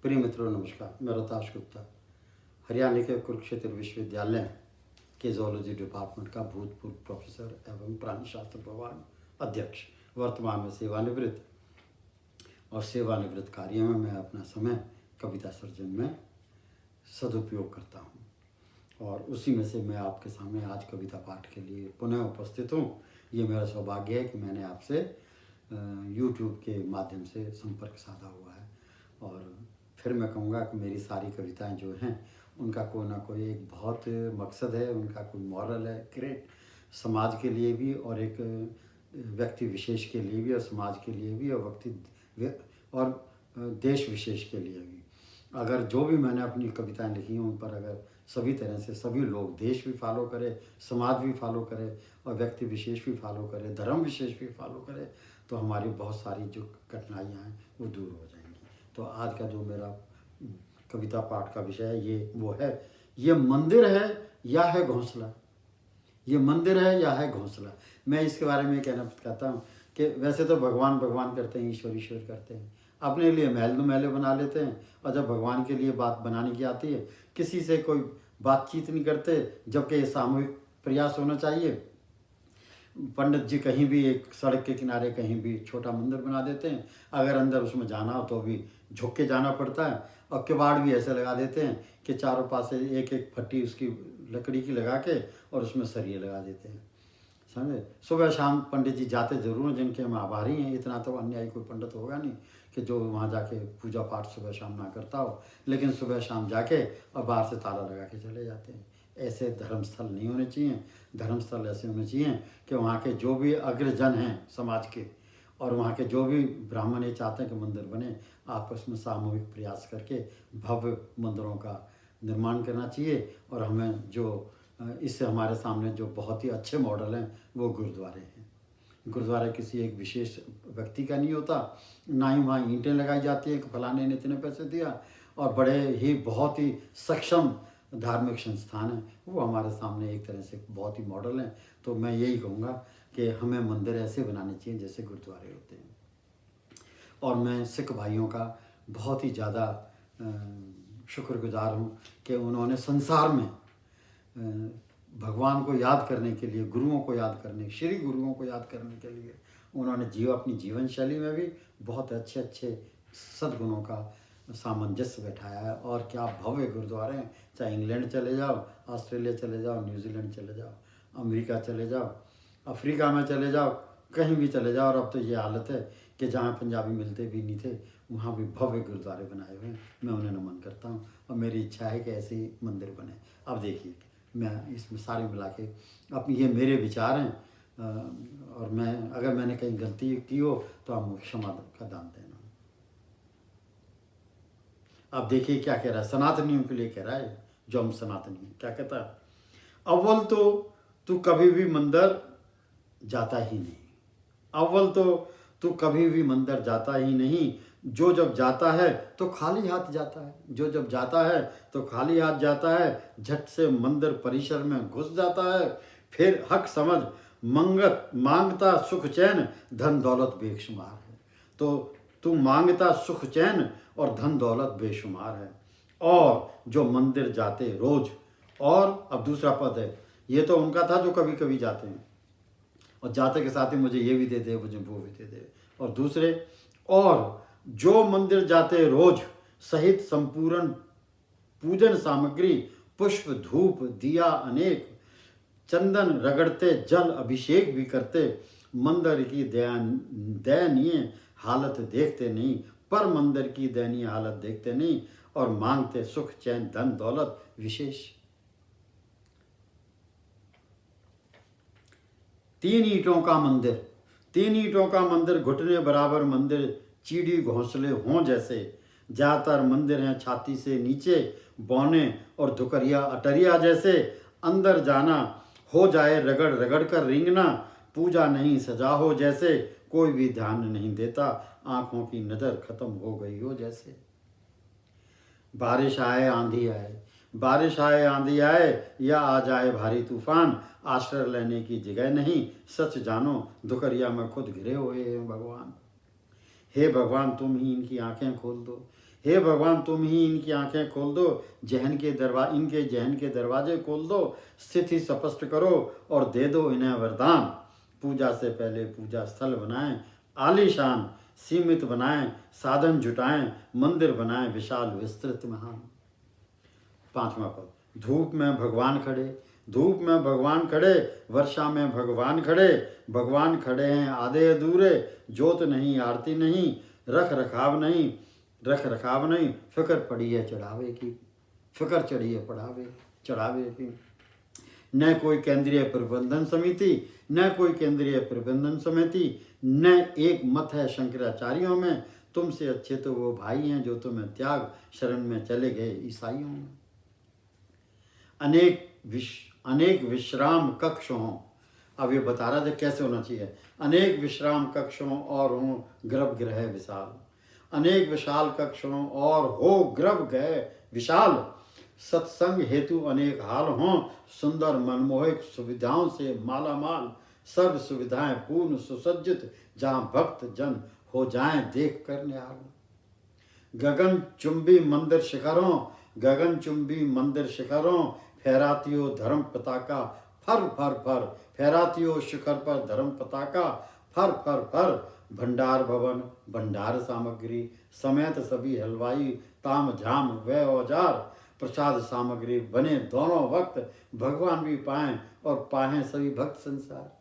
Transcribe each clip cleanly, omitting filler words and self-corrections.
प्रिय मित्रों नमस्कार। मैं रोहताश गुप्ता हरियाणा के कुरुक्षेत्र विश्वविद्यालय के जूलॉजी डिपार्टमेंट का भूतपूर्व प्रोफेसर एवं प्राणी शास्त्र विभाग अध्यक्ष, वर्तमान में सेवानिवृत्त और सेवानिवृत्त कार्य में मैं अपना समय कविता सर्जन में सदुपयोग करता हूँ और उसी में से मैं आपके सामने आज कविता पाठ के लिए पुनः उपस्थित हूँ। ये मेरा सौभाग्य है कि मैंने आपसे यूट्यूब के माध्यम से संपर्क साधा हुआ है और फिर मैं कहूँगा कि मेरी सारी कविताएं जो हैं उनका कोई ना कोई एक बहुत मकसद है, उनका कोई मॉरल है, ग्रेट समाज के लिए भी और एक व्यक्ति विशेष के लिए भी और समाज के लिए भी और और देश विशेष के लिए भी। अगर जो भी मैंने अपनी कविताएं लिखी हैं उन पर अगर सभी तरह से सभी लोग, देश भी फॉलो करे, समाज भी फॉलो करे और व्यक्ति विशेष भी फॉलो करे, धर्म विशेष भी फॉलो करे तो हमारी बहुत सारी जो कठिनाइयाँ हैं वो दूर हो जाएंगी। तो आज का जो मेरा कविता पाठ का विषय है ये मंदिर है या है घोंसला। ये मंदिर है या है घोंसला। मैं इसके बारे में कहना चाहता हूँ कि वैसे तो भगवान भगवान करते हैं, ईश्वर ईश्वर करते हैं, अपने लिए महल दो महले बना लेते हैं और जब भगवान के लिए बात बनाने की आती है किसी से कोई बातचीत नहीं करते, जबकि ये सामूहिक प्रयास होना चाहिए। पंडित जी कहीं भी एक सड़क के किनारे कहीं भी छोटा मंदिर बना देते हैं, अगर अंदर उसमें जाना हो तो भी झुक के जाना पड़ता है और किवाड़ भी ऐसे लगा देते हैं कि चारों पास एक एक फट्टी उसकी लकड़ी की लगा के और उसमें सरिये लगा देते हैं। समझे। सुबह शाम पंडित जी जाते जरूर हैं, जिनके हम आभारी हैं। इतना तो अन्यायी कोई पंडित होगा नहीं कि जो वहाँ जाके पूजा पाठ सुबह शाम ना करता हो, लेकिन सुबह शाम जाके और बाहर से ताला लगा के चले जाते हैं। ऐसे धर्मस्थल नहीं होने चाहिए। धर्मस्थल ऐसे होने चाहिए कि वहाँ के जो भी अग्रजन हैं समाज के और वहाँ के जो भी ब्राह्मण ये चाहते हैं कि मंदिर बने, आपस में सामूहिक प्रयास करके भव्य मंदिरों का निर्माण करना चाहिए। और हमें जो इससे हमारे सामने जो बहुत ही अच्छे मॉडल हैं वो गुरुद्वारे हैं। गुरुद्वारा किसी एक विशेष व्यक्ति का नहीं होता, ना ही वहाँ ईंटें लगाई जाती हैं कि फलाने ने इतने पैसे दिया, और बड़े ही बहुत ही सक्षम धार्मिक संस्थान हैं वो हमारे सामने एक तरह से बहुत ही मॉडल हैं। तो मैं यही कहूँगा कि हमें मंदिर ऐसे बनाने चाहिए जैसे गुरुद्वारे होते हैं। और मैं सिख भाइयों का बहुत ही ज़्यादा शुक्रगुजार हूँ कि उन्होंने संसार में भगवान को याद करने के लिए, गुरुओं को याद करने, श्री गुरुओं को याद करने के लिए उन्होंने अपनी जीवन शैली में भी बहुत अच्छे अच्छे सद्गुणों का सामंजस्य बैठाया है। और क्या भव्य गुरुद्वारे हैं, चाहे इंग्लैंड चले जाओ, ऑस्ट्रेलिया चले जाओ, न्यूजीलैंड चले जाओ, अमेरिका चले जाओ, अफ्रीका में चले जाओ, कहीं भी चले जाओ। और अब तो ये हालत है कि जहाँ पंजाबी मिलते भी नहीं थे वहाँ भी भव्य गुरुद्वारे बनाए हुए हैं। मैं उन्हें नमन करता हूँ और मेरी इच्छा है कि ऐसे ही मंदिर बने। अब देखिए, मैं इसमें सारे मिला के अपनी ये मेरे विचार हैं और अगर मैंने कहीं गलती की हो तो आप मुझे क्षमा का दान देना। अब देखिए क्या कह रहा है, सनातनियों के लिए कह रहा है, जो हम सनातनी हैं। क्या कहता है, अव्वल तो तू कभी भी मंदिर जाता ही नहीं। अव्वल तो तू कभी भी मंदिर जाता ही नहीं। जो जब जाता है तो खाली हाथ जाता है, जो जब जाता है तो खाली हाथ जाता है। झट से मंदिर परिसर में घुस जाता है, फिर हक समझ मांगता सुख चैन, धन दौलत बेशुमार है। तो तू मांगता सुख चैन और धन दौलत बेशुमार है। और जो मंदिर जाते रोज, और अब दूसरा पद है, ये तो उनका था जो कभी कभी जाते हैं और जाते के साथ ही मुझे ये भी दे दे, मुझे वो भी दे दे। और दूसरे, और जो मंदिर जाते रोज सहित संपूर्ण पूजन सामग्री, पुष्प धूप दिया अनेक, चंदन रगड़ते जल अभिषेक भी करते, मंदिर की दयनीय हालत देखते नहीं, पर मंदिर की दयनीय हालत देखते नहीं, और मांगते सुख चैन धन दौलत विशेष। तीन ईंटों का मंदिर घुटने बराबर मंदिर, चीड़ी घोंसले हों जैसे। ज्यादातर मंदिर हैं छाती से नीचे बौने और धुकरिया अटरिया जैसे। अंदर जाना हो जाए रगड़ रगड़ कर रेंगना, पूजा नहीं सजा हो जैसे। कोई भी ध्यान नहीं देता, आंखों की नजर खत्म हो गई हो जैसे। बारिश आए आंधी आए या आ जाए भारी तूफान, आश्रय लेने की जगह नहीं, सच जानो धुकरिया में खुद घिरे हुए हैं भगवान। हे भगवान, तुम ही इनकी आंखें खोल दो, हे भगवान तुम ही इनकी आंखें खोल दो, इनके जहन के दरवाजे खोल दो, स्थिति स्पष्ट करो और दे दो इन्हें वरदान। पूजा से पहले पूजा स्थल बनाएं आलीशान, सीमित बनाएं, साधन जुटाएं, मंदिर बनाएं विशाल विस्तृत महान। 5वां पद, धूप में भगवान खड़े, धूप में भगवान खड़े, वर्षा में भगवान खड़े, भगवान खड़े हैं आधे अधूरे, जोत नहीं आरती नहीं, रख रखाव नहीं, फिक्र पड़ी है चढ़ावे की, फिक्र चढ़ी है पढ़ावे चढ़ावे की। न कोई केंद्रीय प्रबंधन समिति, न कोई केंद्रीय प्रबंधन समिति, न एक मत है शंकराचार्यों में, तुमसे अच्छे तो वो भाई हैं जो तुम्हें त्याग शरण में चले गए ईसाइयों में। अनेक विश्राम कक्ष हों, अब ये बता रहा था कैसे होना चाहिए। अनेक विश्राम कक्ष हों और हों गर्भगृह विशाल, अनेक विशाल कक्ष हों और हो गर्भगृह विशाल, सत्संग हेतु अनेक हाल हों, सुंदर मनमोहक सुविधाओं से मालामाल, सर्व सुविधाएं पूर्ण सुसज्जित, जहां भक्त जन हो जाएं देख कर निहाल। गगन चुंबी मंदिर शिखरों, फहरातियों धर्म पताका फर फर फर, फहरातियों शिखर पर धर्म पताका फर फर फर। भंडार भवन भंडार सामग्री समेत सभी हलवाई ताम झाम व औजार, प्रसाद सामग्री बने दोनों वक्त, भगवान भी पाएं और पाएं सभी भक्त संसार।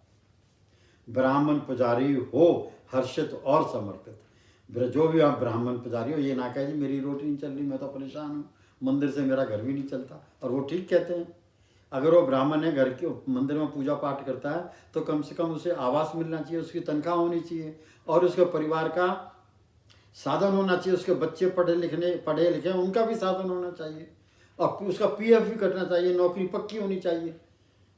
ब्राह्मण पुजारी हो हर्षित और समर्पित, जो भी आप ब्राह्मण पुजारी हो ये ना कहे जी मेरी रोटी नहीं चल रही, मैं तो परेशान हूँ, मंदिर से मेरा घर भी नहीं चलता। और वो ठीक कहते हैं। अगर वो ब्राह्मण है, घर के मंदिर में पूजा पाठ करता है, तो कम से कम उसे आवास मिलना चाहिए, उसकी तनख्वाह होनी चाहिए और उसके परिवार का साधन होना चाहिए, उसके बच्चे पढ़े लिखे उनका भी साधन होना चाहिए और उसका पीएफ भी कटना चाहिए, नौकरी पक्की होनी चाहिए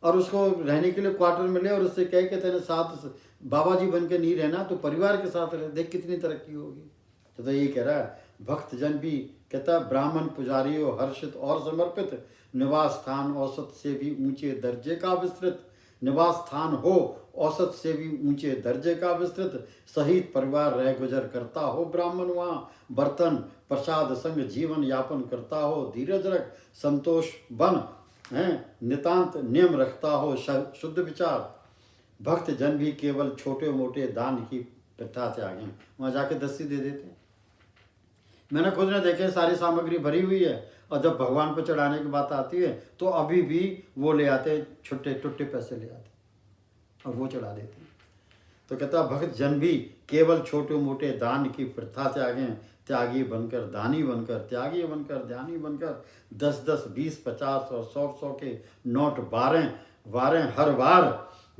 और उसको रहने के लिए क्वार्टर मिले और उससे कह के तेरे साथ बाबा जी बन के नहीं रहना तो परिवार के साथ रहे, देख कितनी तरक्की होगी। तो ये कह रहा है भक्त जन भी कहता है ब्राह्मण पुजारी हो हर्षित और समर्पित, निवास स्थान औसत से भी ऊंचे दर्जे का विस्तृत, निवास स्थान हो औसत से भी ऊंचे दर्जे का विस्तृत, सहित परिवार रह गुजर करता हो ब्राह्मण वहाँ, बर्तन प्रसाद संग जीवन यापन करता हो, धीरज रख संतोष बन है, नितांत नियम रखता हो शुद्ध विचार। भक्त जन भी केवल छोटे मोटे दान की प्रथा से आगे वहाँ जाके दस्ती दे देते हैं। मैंने खुद ने देखे सारी सामग्री भरी हुई है और जब भगवान पर चढ़ाने की बात आती है तो अभी भी वो ले आते, छुट्टे टुट्टे पैसे ले आते और वो चढ़ा देते हैं। तो कहता भक्त जन भी केवल छोटे मोटे दान की प्रथा से आगे त्यागी बनकर दानी बनकर त्यागी बनकर ध्यानी बनकर 10-10 20-50 और 100 के नोट 12 हर बार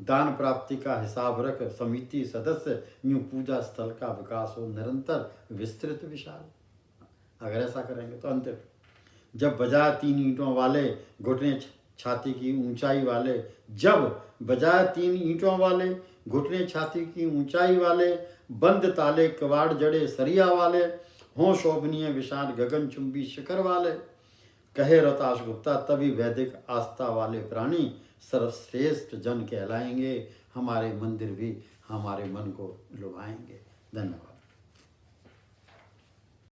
दान प्राप्ति का हिसाब रख समिति सदस्य यूं पूजा स्थल का विकास हो निरंतर विस्तृत विशाल। अगर ऐसा करेंगे तो अंत जब बजाय 3 ईंटों वाले घुटने छाती की ऊंचाई वाले, जब बजाय 3 ईंटों वाले घुटने छाती की ऊंचाई वाले, बंद ताले कवाड़ जड़े सरिया वाले, हों शोभनीय विशाल गगनचुंबी शिखर वाले, कहे रताश गुप्ता तभी वैदिक आस्था वाले प्राणी सर्वश्रेष्ठ जन कहलाएंगे, हमारे मंदिर भी हमारे मन को लुभाएंगे। धन्यवाद।